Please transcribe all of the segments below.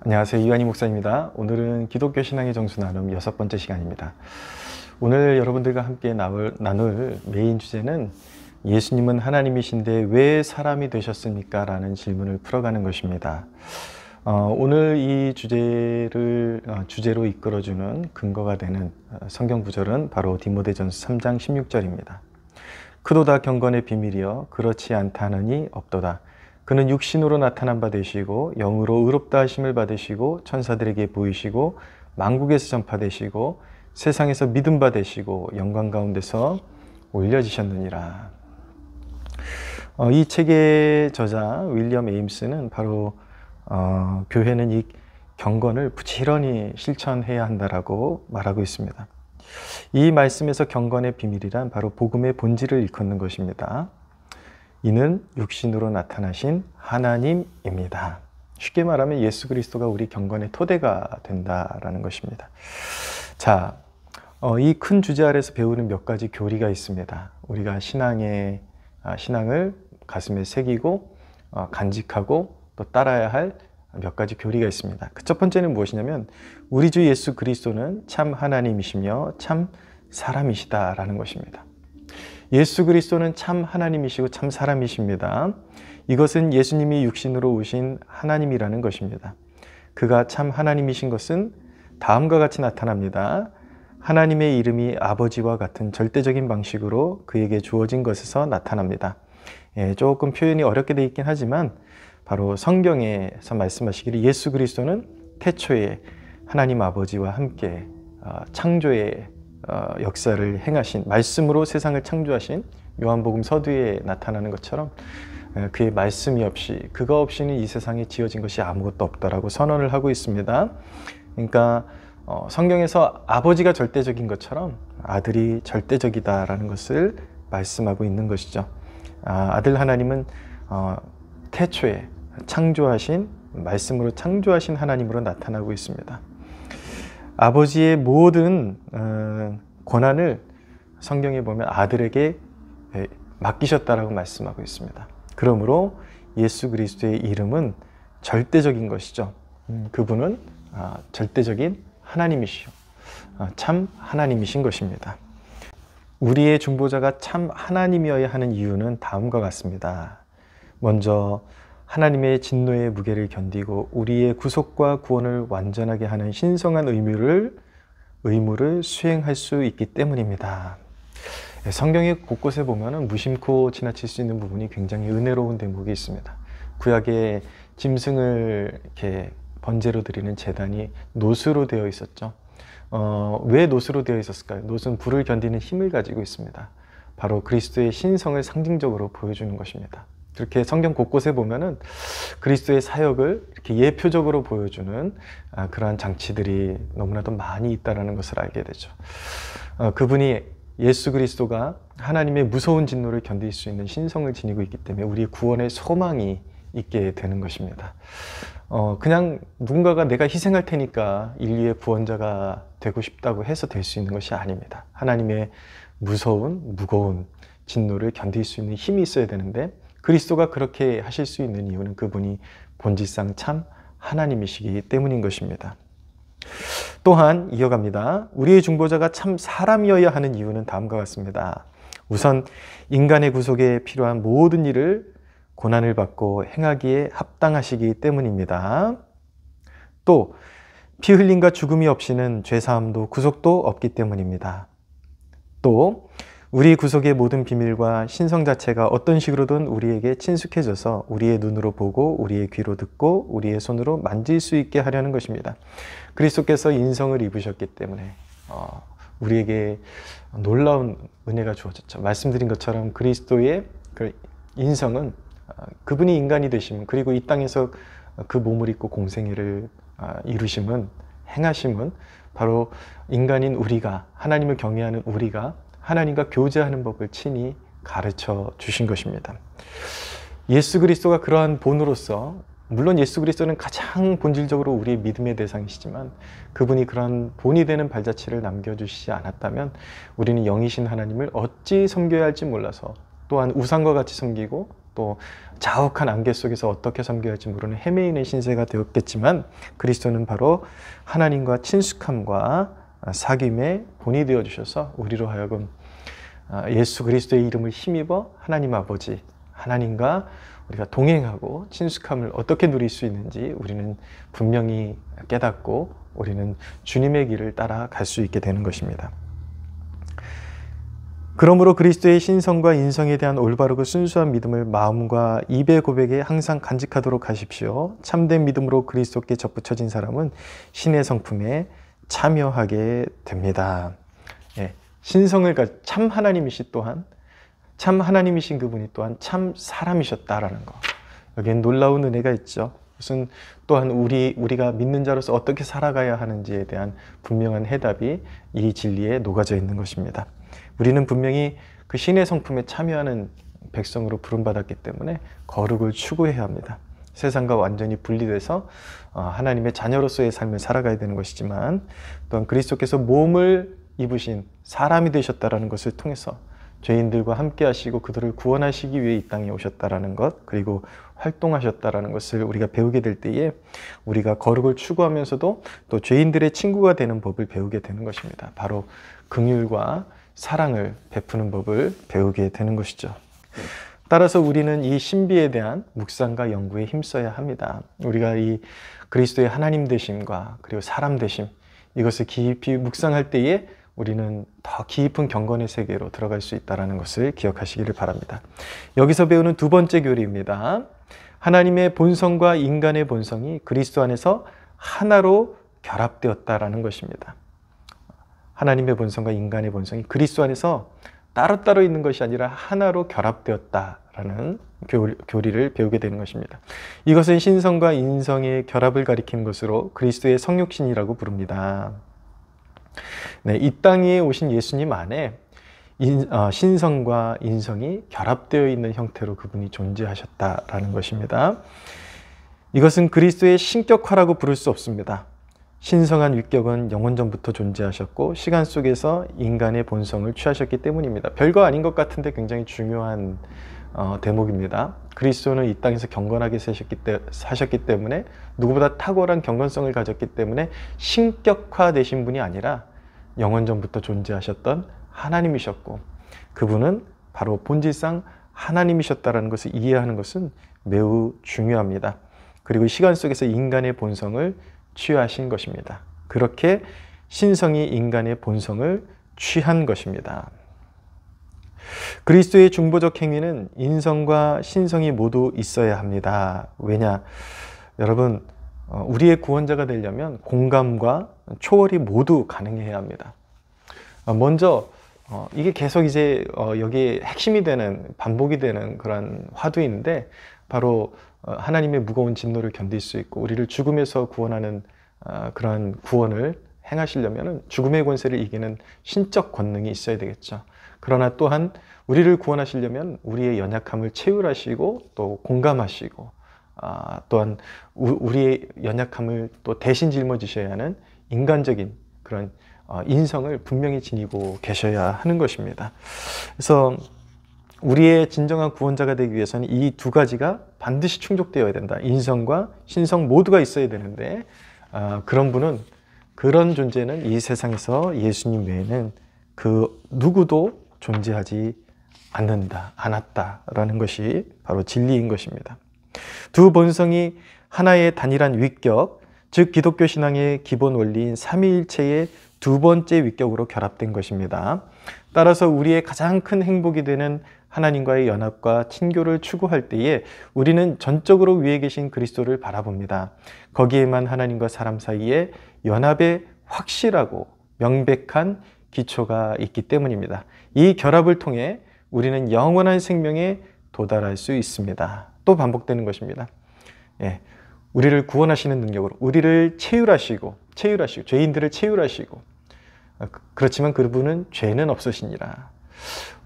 안녕하세요. 이완희 목사입니다. 오늘은 기독교 신앙의 정수 나눔 6번째 시간입니다. 오늘 여러분들과 함께 나눌 메인 주제는 예수님은 하나님이신데 왜 사람이 되셨습니까? 라는 질문을 풀어가는 것입니다. 오늘 이 주제로 이끌어주는 근거가 되는 성경 구절은 바로 디모데전서 3장 16절입니다. 크도다 경건의 비밀이여 그렇지 않다 하느니 없도다. 그는 육신으로 나타난 바 되시고 영으로 의롭다 하심을 받으시고 천사들에게 보이시고 만국에서 전파되시고 세상에서 믿음 받으시고 영광 가운데서 올려지셨느니라. 이 책의 저자 윌리엄 에임스는 바로 교회는 이 경건을 부지런히 실천해야 한다라고 말하고 있습니다. 이 말씀에서 경건의 비밀이란 바로 복음의 본질을 일컫는 것입니다. 이는 육신으로 나타나신 하나님입니다. 쉽게 말하면 예수 그리스도가 우리 경건의 토대가 된다라는 것입니다. 자, 이 큰 주제 아래서 배우는 몇 가지 교리가 있습니다. 우리가 신앙을 가슴에 새기고 간직하고 또 따라야 할 몇 가지 교리가 있습니다. 그 첫 번째는 무엇이냐면 우리 주 예수 그리스도는 참 하나님이시며 참 사람이시다라는 것입니다. 예수 그리스도는 참 하나님이시고 참 사람이십니다. 이것은 예수님이 육신으로 오신 하나님이라는 것입니다. 그가 참 하나님이신 것은 다음과 같이 나타납니다. 하나님의 이름이 아버지와 같은 절대적인 방식으로 그에게 주어진 것에서 나타납니다. 조금 표현이 어렵게 되어 있긴 하지만 바로 성경에서 말씀하시기를 예수 그리스도는 태초에 하나님 아버지와 함께 창조의 역사를 행하신 말씀으로 세상을 창조하신 요한복음 서두에 나타나는 것처럼 그의 말씀이 없이 그가 없이는 이 세상에 지어진 것이 아무것도 없다라고 선언을 하고 있습니다. 그러니까 성경에서 아버지가 절대적인 것처럼 아들이 절대적이다라는 것을 말씀하고 있는 것이죠. 아들 하나님은 태초에 창조하신 말씀으로 창조하신 하나님으로 나타나고 있습니다. 아버지의 모든 권한을 성경에 보면 아들에게 맡기셨다라고 말씀하고 있습니다. 그러므로 예수 그리스도의 이름은 절대적인 것이죠. 그분은 절대적인 하나님이시오. 참 하나님이신 것입니다. 우리의 중보자가 참 하나님이어야 하는 이유는 다음과 같습니다. 먼저 하나님의 진노의 무게를 견디고 우리의 구속과 구원을 완전하게 하는 신성한 의무를 수행할 수 있기 때문입니다. 성경의 곳곳에 보면 무심코 지나칠 수 있는 부분이 굉장히 은혜로운 대목이 있습니다. 구약의 짐승을 이렇게 번제로 드리는 제단이 노수로 되어 있었죠. 왜 노수로 되어 있었을까요? 노수는 불을 견디는 힘을 가지고 있습니다. 바로 그리스도의 신성을 상징적으로 보여주는 것입니다. 그렇게 성경 곳곳에 보면은 그리스도의 사역을 이렇게 예표적으로 보여주는 그러한 장치들이 너무나도 많이 있다는 것을 알게 되죠. 그분이 예수 그리스도가 하나님의 무서운 진노를 견딜 수 있는 신성을 지니고 있기 때문에 우리의 구원의 소망이 있게 되는 것입니다. 그냥 누군가가 내가 희생할 테니까 인류의 구원자가 되고 싶다고 해서 될 수 있는 것이 아닙니다. 하나님의 무거운 진노를 견딜 수 있는 힘이 있어야 되는데 그리스도가 그렇게 하실 수 있는 이유는 그분이 본질상 참 하나님이시기 때문인 것입니다. 또한 이어갑니다. 우리의 중보자가 참 사람이어야 하는 이유는 다음과 같습니다. 우선 인간의 구속에 필요한 모든 일을 고난을 받고 행하기에 합당하시기 때문입니다. 또 피 흘림과 죽음이 없이는 죄사함도 구속도 없기 때문입니다. 또 우리 구속의 모든 비밀과 신성 자체가 어떤 식으로든 우리에게 친숙해져서 우리의 눈으로 보고 우리의 귀로 듣고 우리의 손으로 만질 수 있게 하려는 것입니다. 그리스도께서 인성을 입으셨기 때문에 우리에게 놀라운 은혜가 주어졌죠. 말씀드린 것처럼 그리스도의 그 인성은 그분이 인간이 되심은 그리고 이 땅에서 그 몸을 입고 공생애를 이루심은 행하심은 바로 인간인 우리가 하나님을 경외하는 우리가 하나님과 교제하는 법을 친히 가르쳐 주신 것입니다. 예수 그리스도가 그러한 본으로서 물론 예수 그리스도는 가장 본질적으로 우리의 믿음의 대상이시지만 그분이 그러한 본이 되는 발자취를 남겨주시지 않았다면 우리는 영이신 하나님을 어찌 섬겨야 할지 몰라서 또한 우상과 같이 섬기고 또 자욱한 안개 속에서 어떻게 섬겨야 할지 모르는 헤매이는 신세가 되었겠지만 그리스도는 바로 하나님과 친숙함과 사귐의 본이 되어주셔서 우리로 하여금 예수 그리스도의 이름을 힘입어 하나님 아버지, 하나님과 우리가 동행하고 친숙함을 어떻게 누릴 수 있는지 우리는 분명히 깨닫고 우리는 주님의 길을 따라갈 수 있게 되는 것입니다. 그러므로 그리스도의 신성과 인성에 대한 올바르고 순수한 믿음을 마음과 입의 고백에 항상 간직하도록 하십시오. 참된 믿음으로 그리스도께 접붙여진 사람은 신의 성품에 참여하게 됩니다. 예, 신성을 참 하나님이시 또한 참 하나님이신 그분이 또한 참 사람이셨다라는 거. 여기엔 놀라운 은혜가 있죠. 무슨 또한 우리가 믿는 자로서 어떻게 살아가야 하는지에 대한 분명한 해답이 이 진리에 녹아져 있는 것입니다. 우리는 분명히 그 신의 성품에 참여하는 백성으로 부름받았기 때문에 거룩을 추구해야 합니다. 세상과 완전히 분리돼서 하나님의 자녀로서의 삶을 살아가야 되는 것이지만 또한 그리스도께서 몸을 입으신 사람이 되셨다는 것을 통해서 죄인들과 함께 하시고 그들을 구원하시기 위해 이 땅에 오셨다라는 것, 그리고 활동하셨다라는 것을 우리가 배우게 될 때에 우리가 거룩을 추구하면서도 또 죄인들의 친구가 되는 법을 배우게 되는 것입니다. 바로 긍휼과 사랑을 베푸는 법을 배우게 되는 것이죠. 따라서 우리는 이 신비에 대한 묵상과 연구에 힘써야 합니다. 우리가 이 그리스도의 하나님 되심과 그리고 사람 되심, 이것을 깊이 묵상할 때에 우리는 더 깊은 경건의 세계로 들어갈 수 있다는 것을 기억하시기를 바랍니다. 여기서 배우는 두 번째 교리입니다. 하나님의 본성과 인간의 본성이 그리스도 안에서 하나로 결합되었다라는 것입니다. 하나님의 본성과 인간의 본성이 그리스도 안에서 따로따로 있는 것이 아니라 하나로 결합되었다라는 교리를 배우게 되는 것입니다. 이것은 신성과 인성의 결합을 가리키는 것으로 그리스도의 성육신이라고 부릅니다. 네, 이 땅에 오신 예수님 안에 신성과 인성이 결합되어 있는 형태로 그분이 존재하셨다라는 것입니다. 이것은 그리스도의 신격화라고 부를 수 없습니다. 신성한 위격은 영원전부터 존재하셨고 시간 속에서 인간의 본성을 취하셨기 때문입니다. 별거 아닌 것 같은데 굉장히 중요한 대목입니다. 그리스도는 이 땅에서 경건하게 사셨기 때문에 누구보다 탁월한 경건성을 가졌기 때문에 신격화되신 분이 아니라 영원전부터 존재하셨던 하나님이셨고 그분은 바로 본질상 하나님이셨다는 것을 이해하는 것은 매우 중요합니다. 그리고 시간 속에서 인간의 본성을 취하신 것입니다. 그렇게 신성이 인간의 본성을 취한 것입니다. 그리스도의 중보적 행위는 인성과 신성이 모두 있어야 합니다. 왜냐? 여러분, 우리의 구원자가 되려면 공감과 초월이 모두 가능해야 합니다. 먼저 이게 계속 이제 여기에 핵심이 되는 반복이 되는 그런 화두인데 바로 하나님의 무거운 진노를 견딜 수 있고 우리를 죽음에서 구원하는 그런 구원을 행하시려면 죽음의 권세를 이기는 신적 권능이 있어야 되겠죠. 그러나 또한 우리를 구원하시려면 우리의 연약함을 체휼하시고 또 공감하시고 또한 우리의 연약함을 또 대신 짊어지셔야 하는 인간적인 그런 인성을 분명히 지니고 계셔야 하는 것입니다. 그래서 우리의 진정한 구원자가 되기 위해서는 이 두 가지가 반드시 충족되어야 된다. 인성과 신성 모두가 있어야 되는데 그런 분은, 그런 존재는 이 세상에서 예수님 외에는 그 누구도 존재하지 않았다라는 것이 바로 진리인 것입니다. 두 본성이 하나의 단일한 위격, 즉 기독교 신앙의 기본 원리인 삼위일체의 두 번째 위격으로 결합된 것입니다. 따라서 우리의 가장 큰 행복이 되는 하나님과의 연합과 친교를 추구할 때에 우리는 전적으로 위에 계신 그리스도를 바라봅니다. 거기에만 하나님과 사람 사이에 연합의 확실하고 명백한 기초가 있기 때문입니다. 이 결합을 통해 우리는 영원한 생명에 도달할 수 있습니다. 또 반복되는 것입니다. 예, 우리를 구원하시는 능력으로 우리를 체휼하시고 죄인들을 체휼하시고 그렇지만 그분은 죄는 없으시니라.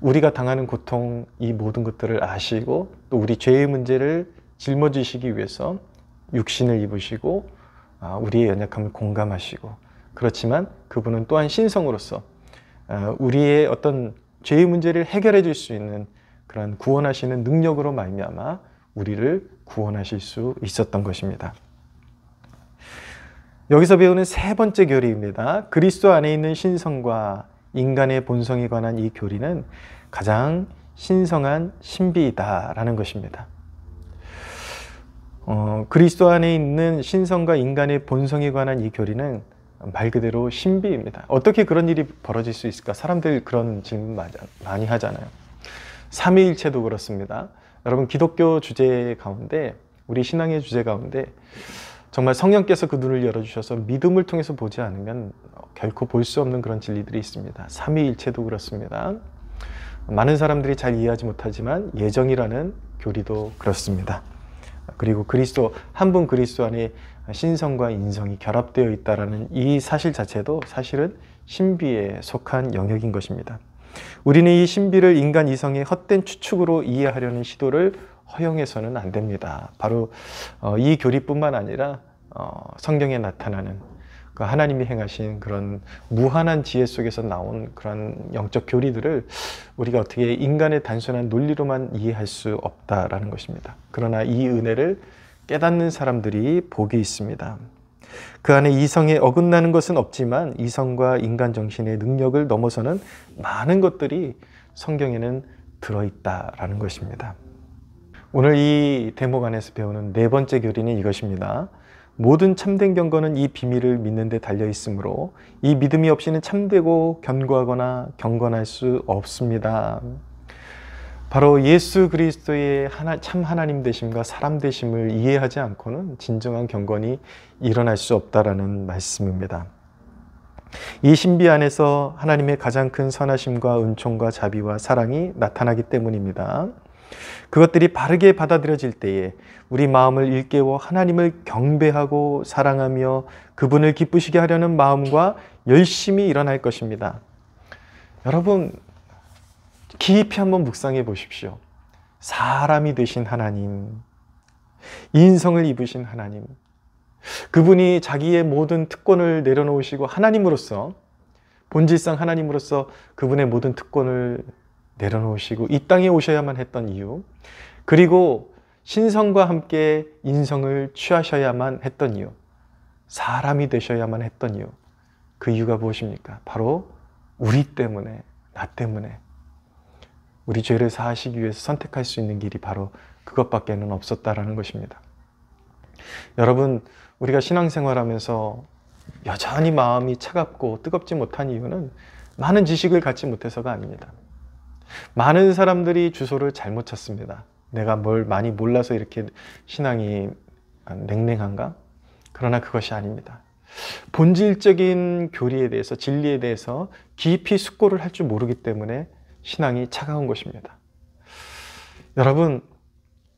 우리가 당하는 고통, 이 모든 것들을 아시고 또 우리 죄의 문제를 짊어지시기 위해서 육신을 입으시고 우리의 연약함을 공감하시고, 그렇지만 그분은 또한 신성으로서 우리의 어떤 죄의 문제를 해결해 줄 수 있는 그런 구원하시는 능력으로 말미암아 우리를 구원하실 수 있었던 것입니다. 여기서 배우는 세 번째 교리입니다. 그리스도 안에 있는 신성과 인간의 본성에 관한 이 교리는 가장 신성한 신비이다라는 것입니다. 그리스도 안에 있는 신성과 인간의 본성에 관한 이 교리는 말 그대로 신비입니다. 어떻게 그런 일이 벌어질 수 있을까? 사람들 그런 질문 많이 하잖아요. 삼위일체도 그렇습니다. 여러분, 기독교 주제 가운데, 우리 신앙의 주제 가운데 정말 성령께서 그 눈을 열어주셔서 믿음을 통해서 보지 않으면 결코 볼 수 없는 그런 진리들이 있습니다. 삼위일체도 그렇습니다. 많은 사람들이 잘 이해하지 못하지만 예정이라는 교리도 그렇습니다. 그리고 그리스도, 한 분 그리스도 안에 신성과 인성이 결합되어 있다는 이 사실 자체도 사실은 신비에 속한 영역인 것입니다. 우리는 이 신비를 인간 이성의 헛된 추측으로 이해하려는 시도를 허용해서는 안 됩니다. 바로 이 교리뿐만 아니라 성경에 나타나는 그 하나님이 행하신 그런 무한한 지혜 속에서 나온 그런 영적 교리들을 우리가 어떻게 인간의 단순한 논리로만 이해할 수 없다라는 것입니다. 그러나 이 은혜를 깨닫는 사람들이 복이 있습니다. 그 안에 이성에 어긋나는 것은 없지만 이성과 인간 정신의 능력을 넘어서는 많은 것들이 성경에는 들어있다라는 것입니다. 오늘 이 대목 안에서 배우는 네 번째 교리는 이것입니다. 모든 참된 경건은 이 비밀을 믿는 데 달려 있으므로 이 믿음이 없이는 참되고 견고하거나 경건할 수 없습니다. 바로 예수 그리스도의 참 하나님 되심과 사람 되심을 이해하지 않고는 진정한 경건이 일어날 수 없다라는 말씀입니다. 이 신비 안에서 하나님의 가장 큰 선하심과 은총과 자비와 사랑이 나타나기 때문입니다. 그것들이 바르게 받아들여질 때에 우리 마음을 일깨워 하나님을 경배하고 사랑하며 그분을 기쁘시게 하려는 마음과 열심히 일어날 것입니다. 여러분, 깊이 한번 묵상해 보십시오. 사람이 되신 하나님, 인성을 입으신 하나님, 그분이 자기의 모든 특권을 내려놓으시고 하나님으로서, 본질상 하나님으로서 그분의 모든 특권을 내려놓으시고 이 땅에 오셔야만 했던 이유, 그리고 신성과 함께 인성을 취하셔야만 했던 이유, 사람이 되셔야만 했던 이유, 그 이유가 무엇입니까? 바로 우리 때문에, 나 때문에 우리 죄를 사하시기 위해서 선택할 수 있는 길이 바로 그것밖에는 없었다라는 것입니다. 여러분, 우리가 신앙생활하면서 여전히 마음이 차갑고 뜨겁지 못한 이유는 많은 지식을 갖지 못해서가 아닙니다. 많은 사람들이 주소를 잘못 찾습니다. 내가 뭘 많이 몰라서 이렇게 신앙이 냉랭한가? 그러나 그것이 아닙니다. 본질적인 교리에 대해서, 진리에 대해서 깊이 숙고를 할 줄 모르기 때문에 신앙이 차가운 것입니다. 여러분,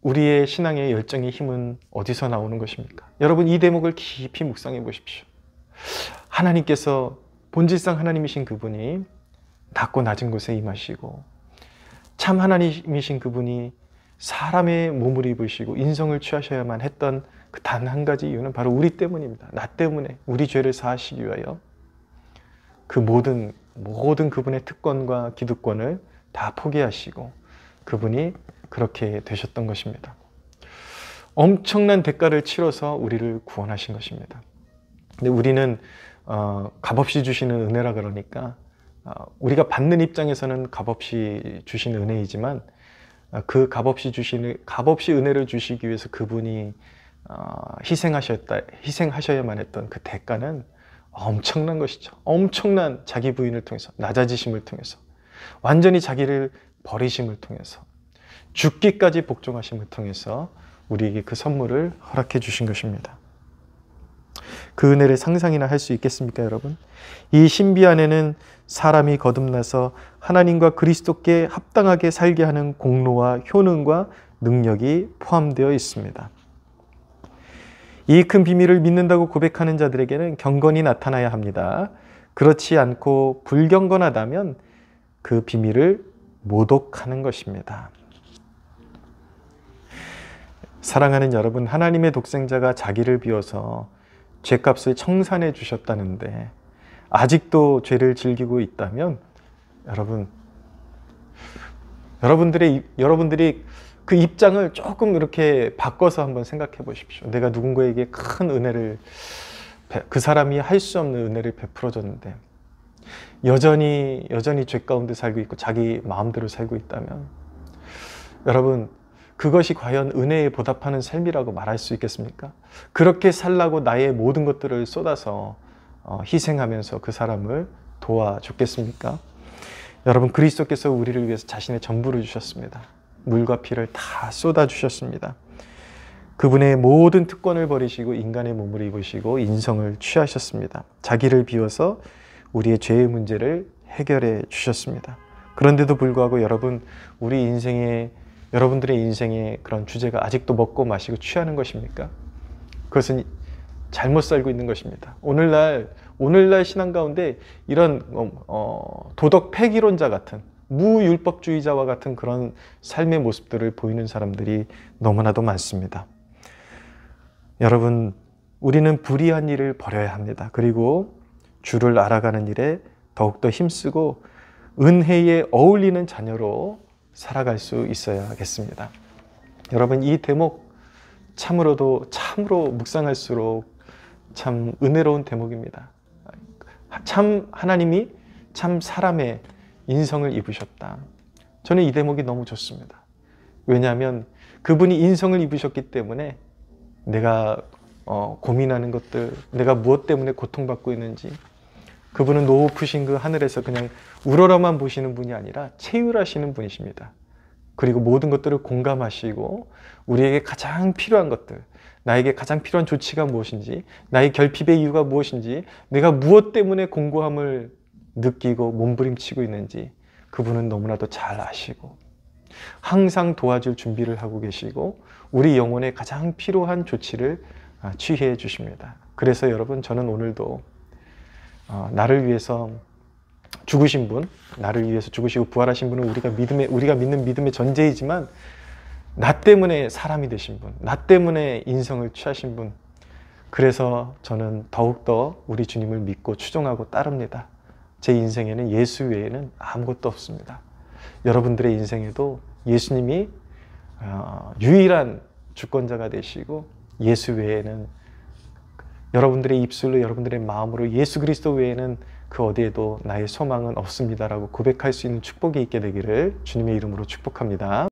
우리의 신앙의 열정의 힘은 어디서 나오는 것입니까? 여러분, 이 대목을 깊이 묵상해 보십시오. 하나님께서, 본질상 하나님이신 그분이 낮고 낮은 곳에 임하시고 참 하나님이신 그분이 사람의 몸을 입으시고 인성을 취하셔야만 했던 그 단 한 가지 이유는 바로 우리 때문입니다. 나 때문에, 우리 죄를 사하시기 위하여 그 모든 그분의 특권과 기득권을 다 포기하시고 그분이 그렇게 되셨던 것입니다. 엄청난 대가를 치러서 우리를 구원하신 것입니다. 근데 우리는 값없이 주시는 은혜라 그러니까 우리가 받는 입장에서는 값없이 주신 은혜이지만 그 값없이 은혜를 주시기 위해서 그분이 희생하셔야만 했던 그 대가는 엄청난 것이죠. 엄청난 자기 부인을 통해서, 낮아지심을 통해서, 완전히 자기를 버리심을 통해서, 죽기까지 복종하심을 통해서 우리에게 그 선물을 허락해 주신 것입니다. 그 은혜를 상상이나 할 수 있겠습니까, 여러분? 이 신비 안에는 사람이 거듭나서 하나님과 그리스도께 합당하게 살게 하는 공로와 효능과 능력이 포함되어 있습니다. 이 큰 비밀을 믿는다고 고백하는 자들에게는 경건이 나타나야 합니다. 그렇지 않고 불경건하다면 그 비밀을 모독하는 것입니다. 사랑하는 여러분, 하나님의 독생자가 자기를 비워서 죄값을 청산해 주셨다는데 아직도 죄를 즐기고 있다면 여러분, 여러분들이 그 입장을 조금 이렇게 바꿔서 한번 생각해 보십시오. 내가 누군가에게 큰 은혜를, 그 사람이 할 수 없는 은혜를 베풀어 줬는데 여전히 죄 가운데 살고 있고 자기 마음대로 살고 있다면, 여러분, 그것이 과연 은혜에 보답하는 삶이라고 말할 수 있겠습니까? 그렇게 살라고 나의 모든 것들을 쏟아서 희생하면서 그 사람을 도와줬겠습니까? 여러분, 그리스도께서 우리를 위해서 자신의 전부를 주셨습니다. 물과 피를 다 쏟아주셨습니다. 그분의 모든 특권을 버리시고 인간의 몸을 입으시고 인성을 취하셨습니다. 자기를 비워서 우리의 죄의 문제를 해결해 주셨습니다. 그런데도 불구하고 여러분들의 인생의 그런 주제가 아직도 먹고 마시고 취하는 것입니까? 그것은 잘못 살고 있는 것입니다. 오늘날 신앙 가운데 이런 도덕 폐기론자 같은, 무율법주의자와 같은 그런 삶의 모습들을 보이는 사람들이 너무나도 많습니다. 여러분, 우리는 불의한 일을 버려야 합니다. 그리고 주를 알아가는 일에 더욱더 힘쓰고 은혜에 어울리는 자녀로 살아갈 수 있어야겠습니다. 여러분, 이 대목 참으로 묵상할수록 참 은혜로운 대목입니다. 하나님이 참 사람의 인성을 입으셨다. 저는 이 대목이 너무 좋습니다. 왜냐하면 그분이 인성을 입으셨기 때문에 내가 고민하는 것들, 내가 무엇 때문에 고통받고 있는지, 그분은 높으신 그 하늘에서 그냥 우러러만 보시는 분이 아니라 체휼하시는 분이십니다. 그리고 모든 것들을 공감하시고 우리에게 가장 필요한 것들, 나에게 가장 필요한 조치가 무엇인지, 나의 결핍의 이유가 무엇인지, 내가 무엇 때문에 공고함을 느끼고 몸부림치고 있는지 그분은 너무나도 잘 아시고 항상 도와줄 준비를 하고 계시고 우리 영혼에 가장 필요한 조치를 취해 주십니다. 그래서 여러분, 저는 오늘도 나를 위해서 죽으신 분, 나를 위해서 죽으시고 부활하신 분은 우리가 믿는 믿음의 전제이지만 나 때문에 사람이 되신 분, 나 때문에 인성을 취하신 분, 그래서 저는 더욱더 우리 주님을 믿고 추종하고 따릅니다. 제 인생에는 예수 외에는 아무것도 없습니다. 여러분들의 인생에도 예수님이 유일한 주권자가 되시고 예수 외에는, 여러분들의 입술로 여러분들의 마음으로 예수 그리스도 외에는 그 어디에도 나의 소망은 없습니다라고 고백할 수 있는 축복이 있게 되기를 주님의 이름으로 축복합니다.